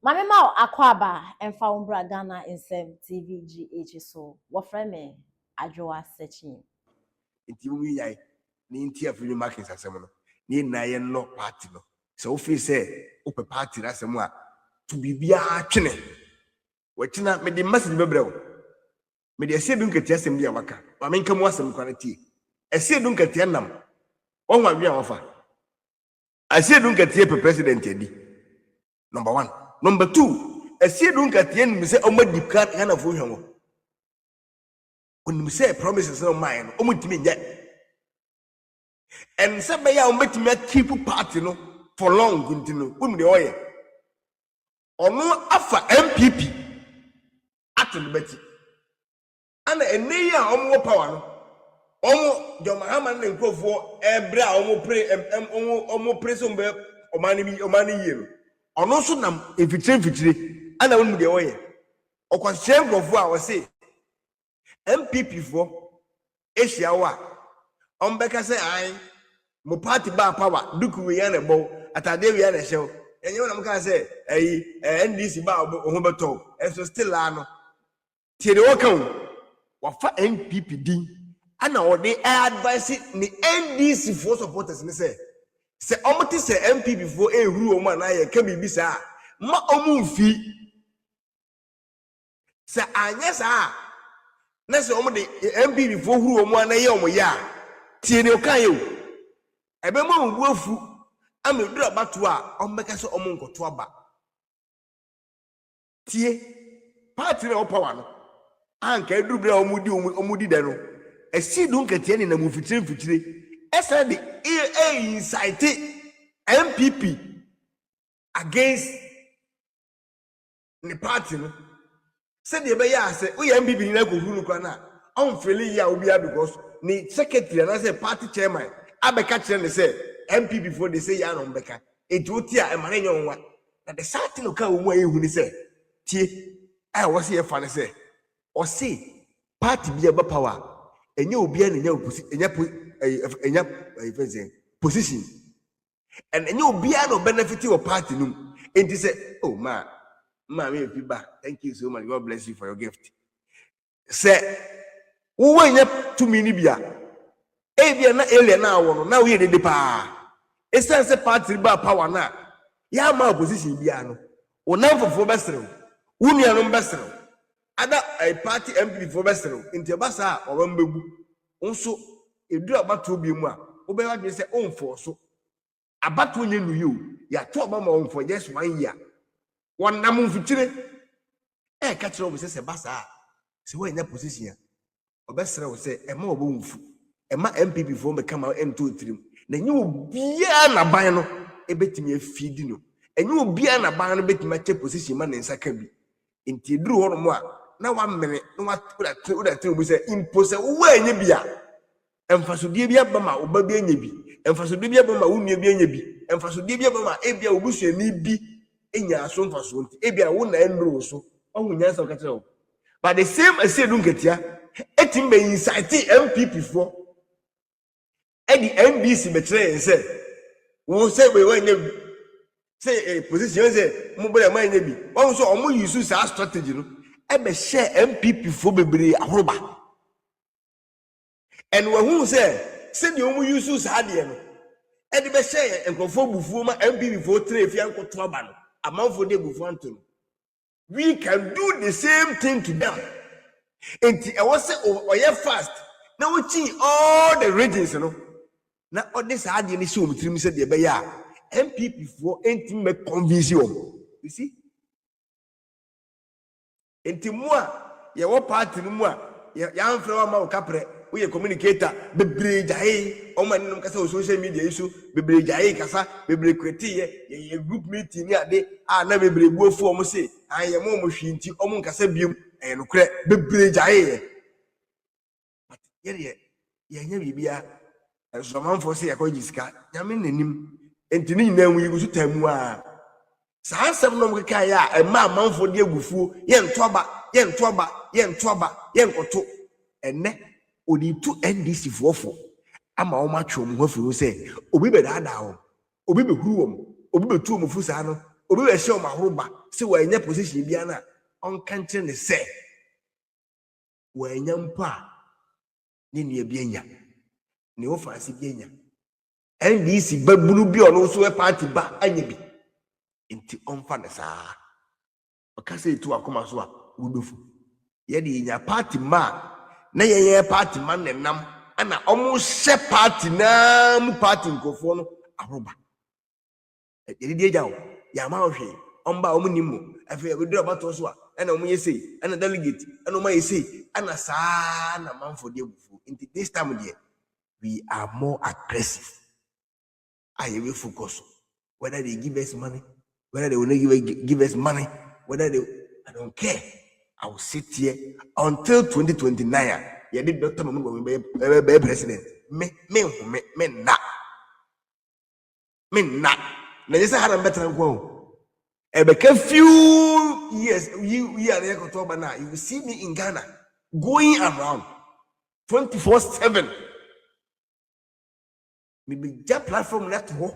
Mame ma akwaba emfa umbra Ghana insem TVGH so wofre me adwoa searching nti mu yai ni nti afiri markets asem no ni na ye no party no so ofi say ope party asem a to bibia twene wachina me di message bebrew me di Asiedu Nketia asem dia waka ma menka mu asem kwa na tie Asiedu Nketia nam onwa wi a wafa Asiedu Nketia pe president edi number 1 number 2 Asiedu Nketia nim se omadi kan Ghana fo hwanwo onim se promises no mine no omutimi nya and say ya omutimi keep party no for long ntino unu de oye ono afa MPP ato beti ana ene ya omo power no omo John Mahama na nkofo ebre a omo pre so mbe omani yero ono so nam efitire ana unu de oye okwashe nkofo a wo se MPP for Asia wa ombeka say ai mo party ba power duku we ya na bo atade we ya na hyew enye na mka say NDC ba ho beto eso still ano tiere wokan wafa MPP din ana ode advice ni NDC for supporters ni say omoti say MPP for ehuru o ma na ye ka bibi sa ma omu mfi sa anya sa na se omo de MPP for huru omo na ye omo ya tie ne okan ye ebe mo mbu afu ameduru abato a ombeka se omo nkoto aba tie party na power no anka eduru bra omo di de no Asiedu Nketia ni na mu fitire esa de incite MPP against the party no said the be ya say we MPP ni na go huru kwa na on feel ya obi because ni secretary na say party chairman abeka kire ne say MPP for they say ya no mbeka etuti a emane nyon wa na the certain no ka omu ayehu ni say tie I was here fan say o say party bi aba power enye obi a nya position and enye obi a no benefit your party no enti say oh man Mami Fiba, thank you so much. God bless you for your gift. Say, who went to Minibia? Abia na alien now, now we did the power. It's a party bar power now. Ya my opposition biano. Or now for Bessel. Unia no Bessel. Other a party MP for Bessel. Into Bassa or Rumbu. Also, if do about to be more. Obey what you say own for so. About to you. Ya talk about my own for just 1 year. One namu fitire catch up say basa say we in that position obesere we say e ma obo mfu e ma MPP for me come out M23 na nyu bia na ban no e betimi afidi no enyu bia na ban no betimi che position ma na nsaka bi enti duru ho no mo a na wa mene na wa tura tiri say impose wo anya bia emfasodie bia ba ma oba bia anya bi emfasodie bia ba ma wo nua bia anya bi emfasodie bia ba ma e bia obusuani bi enya aso mfaso nti ebia wo na enro so ohunya so kache but the same Asiedu Nketia etim be incite MPP for the NDC betre say wo say we wan nya say position say mo bere man nya bi won so omo use sa strategy no e be share MPP for bebre ahoroba and we hu say the omo use sa de no e de be share enkofo bufuo ma MPP for tre fi ankoto aba no amount de bufantum we can do the same thing to them enti e was say oye fast now we change all the regions no na all this ade ni se omtrim se de be ya MPP for enti me convince you see enti mo a ye wo party no mo a ya amfre wa ma o kapre we communicator bebre jae o man no kasa social media issue bebre jae kasa bebre kweti ye group meeting ni ade na bebre buofu o mo se ye mo hwinti o mo kasa biem no kre bebre jae but ye nya bibia so man for say yakoji sika nyame nanim enti ni nyina wu yusu tamu a sa asem no mo keka ya ma manfo de agufuo ye ntoba ye nkoto enne odi tu NDC fofo ama o ma twom ho afuru se obi be dada ho obi be huru wom obi be tu omufu sa no obi be hye o ma horoba say when your position biana on country ne say when yampa ni nua bianya ne ofansi bianya NDC babulu bi ono so e party ba anya bi nti onfa ne saa okase etu akoma so a wobefu ye de nya party ma na ye party man ne nam ana omo she party na mu party nkofo no aroba ye de eja o ya ma ohwe omba omo nimmo afi we do abato so a ana omo yesi ana delegate ana omo yesi ana saa na manfo de bufu nti this time there we are more aggressive. I will focus whether they give us money, whether they will not give us money, whether they, I don't care. I will sit here until 2029. You did Dr. Mamu be president. Me not. Now this had a better go. A few years you are there October now. You will see me in Ghana going around 24/7. Maybe that platform let go.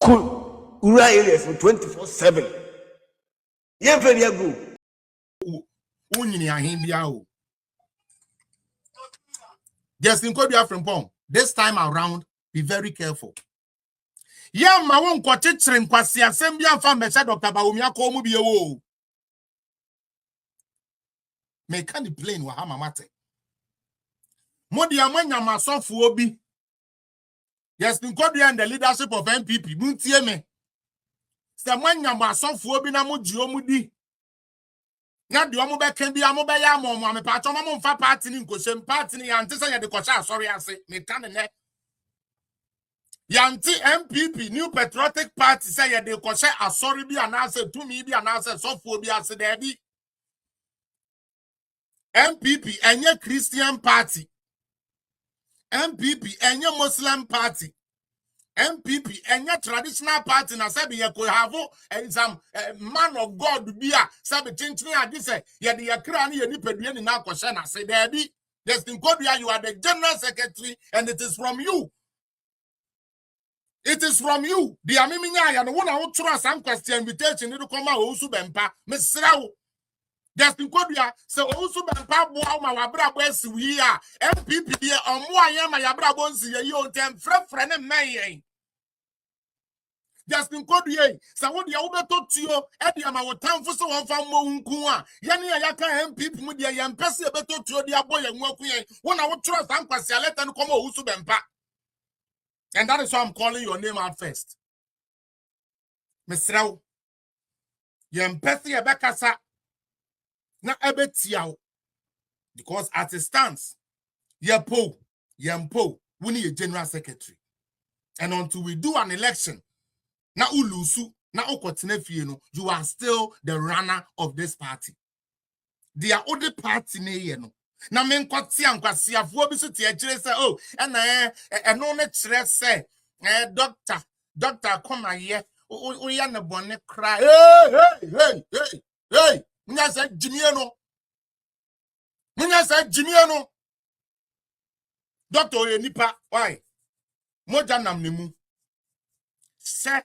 Cool. Ura areas for 24/7. Yeah, very good. Just in Kodia from Pong. This time around, be very careful. Yeah, my one quatrain kwasi assembly and family Dr. Baumia komu bi ewo. Me can the plane wa hama mate. Modi amanya masofu obi. Yes, Nketia and the leadership of NPP. Muntie me. Samanya masofu obi na mo ji omudi. Na de omo be kan bi amo be ya mo me pa cho mo mfa party ni nkosem party ni ante say ye de kwasha sorry ase me kan ne. Yanti MPP New Patriotic Party say ye de kwasha asori bi anase tumi bi anase sofu obi ase de bi. MPP enye Christian Party. MPP enye Muslim Party. MPP enye traditional party na sabi ye ko have some man of God be a sabi chinchini adi say ye de ye kra ni ye nipadua ni na akoshe na say there be there's Nketia, you are the general secretary and it is from you. It is from you. The amiminya ya no wona wo tro asam question invitation ni come out osu bempa mesra wo. There's Nketia say osu bempa bo ma wabra bo asiwi a MPP de omo ayan ma yabra bo nsi ye yi o tem frefre ne men. Just Nketia, so what the Ubeto Tio, Eddie Amawotan for so one from Monkua, Yani Ayaka MPP Mudia, and Pessi Beto Tio, the boy and Mokuya, when I would trust Uncle Salet and come over Bempa. And that is why I'm calling your name out first. Miss Rao, Yam Pessi Abekasa, not Ebetiao, because as it stands, Yampo, we need a general secretary. And until we do an election, na ulusu na okotene no you are still the runner of this party. They are other party ne ye no na men kwati ankwasiafo bi so tie kire say oh na no ne kire say doctor come here o ya ne bone cry hey nya say jimie no doctor ye nipa why moja nam ne mu se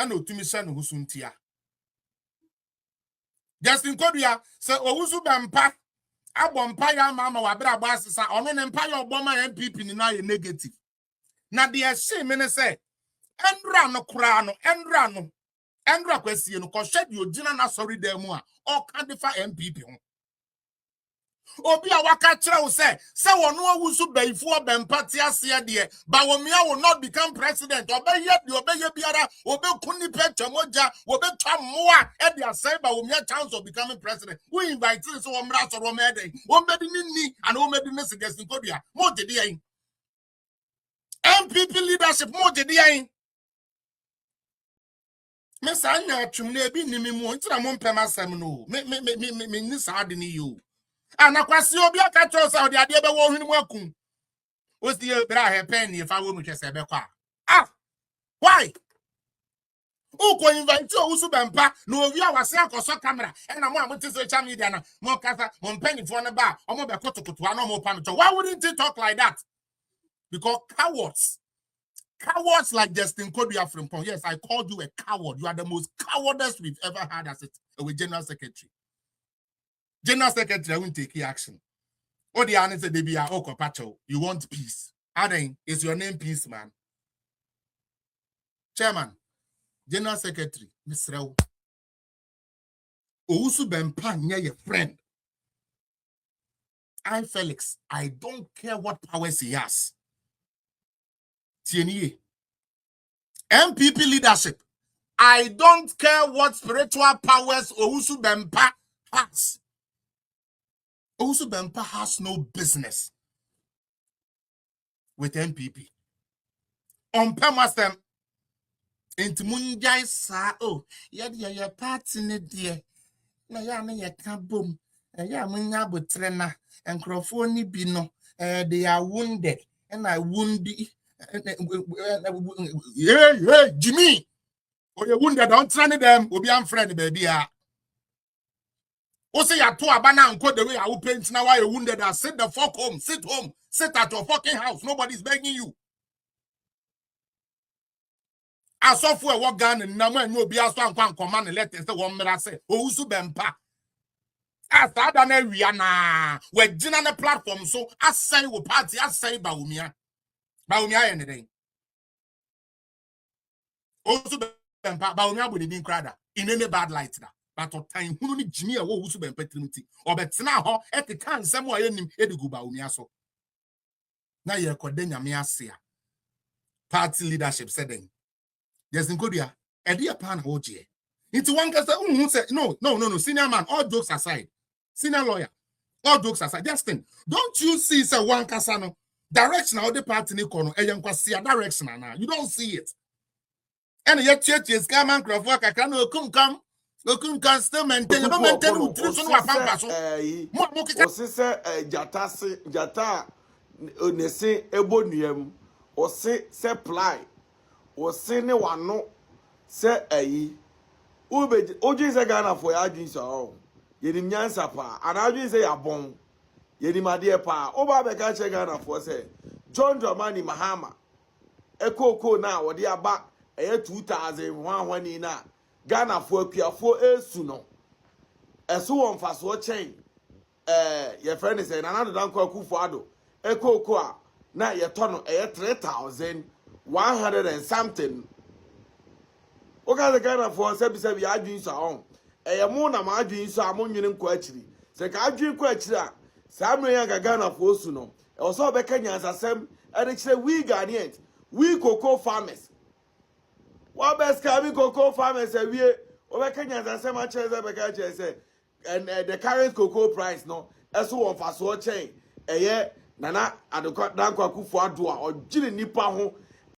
and otumi se no husuntia. Just Nketia say owusu bempa abompa ya mama wa bra ba asesa ono ne mpa ya oboma MPP ni na ye negative. Na de ehye me ne say endra no kura no endra kwasie no ko hwe de ogina na sorry dem a o ka defa MPP ho. Obi a waka kire wo say wono awusu baifo bempati ase de ba womia will not become president obeye biara obekuni pecha moja obetwa moa e de asai ba womia chance of becoming president. We invite you so womra so romede womedi ni and womedi ne suggest Nketia mo de yen MPP leadership mo de yen me sa nya atwumne bi ni mu ntira mo mpem asem no me ni sa de ni you. Anakwasi obi aka cho sa odi ade be wo hwini mu akun osi e bra he pen ni fa wo mu twese be kwa why uko invite o usu bempa na owi awase akoso camera e na mo amute social media na mo kasa mo pen fo ne ba o mo be kotokoto ano mo pam cho. Why wouldn't he talk like that? Because cowards Cowards like Justin Kodua Frimpong. Yes, I called you a coward. You are the most cowardice we've ever had as a general secretary. General secretary won't take action. Or the answer they be a Okopacho. You want peace. Aden, is your name peace, man? Chairman, general secretary, Mr. Rao. Ousu Bempa near your friend. I'm Felix. I don't care what powers he has. TNE. MPP leadership. I don't care what spiritual powers Ousu Bempa has. Ousu Bempa has no business with MPP. On Pemastem, into Munjai sa ya party ne dear. Na ya me ya ka bom. Ya munya botrena. And crofoni bino. They are wounded. And I wound yeah, Jimmy. Oh, you wounded, don't train them. Will be unfriendly, baby. Also, you to abana and quote the way I will paint now. Why you wounded? Sit the fuck home. Sit home. Sit at your fucking house. Nobody's begging you. I saw for a walk gun and now when you be asked one command and let the one minute say, oh, so bempa. As I done area na we're dinner on the platform, so I say we party, I say Baumia. Baumia anything. Also, Baumia would be crowd in any bad light. But at time, who need Jimmy or who's been petrimity or bet now at the time, somewhere in him, Edigu Baumia so. Now you're condemning me as party leadership setting. There's Nketia, a dear pan OG. Into one case, who said, no, senior man, all jokes aside, senior lawyer, all jokes aside. Justin, don't you see, sir, one casano direction of the party, Nicono, and you can see a direction now. You don't see it. And yet, church is come and craft work. I come. Look, can still maintain nutrition. Jata, Nese, Ebonium, or say, supply, or say, no one, no, say, Ube, Oji is a Ghana for Adjins all. Yedim Yansapa, and Adjins say a bomb. Yedim Adia Pa, Oba Bekacha Ghana for say, John Dramani Mahama, Echo now, or the Abba, a 2001 in a Ghana for Pia for a suno. A so on fast watching. Your friend is another Danko Kufado, Echo Qua, now your ton a 3,100 and something. Okay, the Ghana for 77 yards on. A mona margin so among you in Quachri. The Kadri Quachra, Samuel Ghana for Suno. Also, Becanyas as some, and it's a we Ghanaians, we cocoa farmers. What best can we cocoa farmers a year? Over Kenyans as so much as I say, and the current cocoa price no, as one for so chain. A year, Nana, and the Danko Kufu or Jilly Nipa.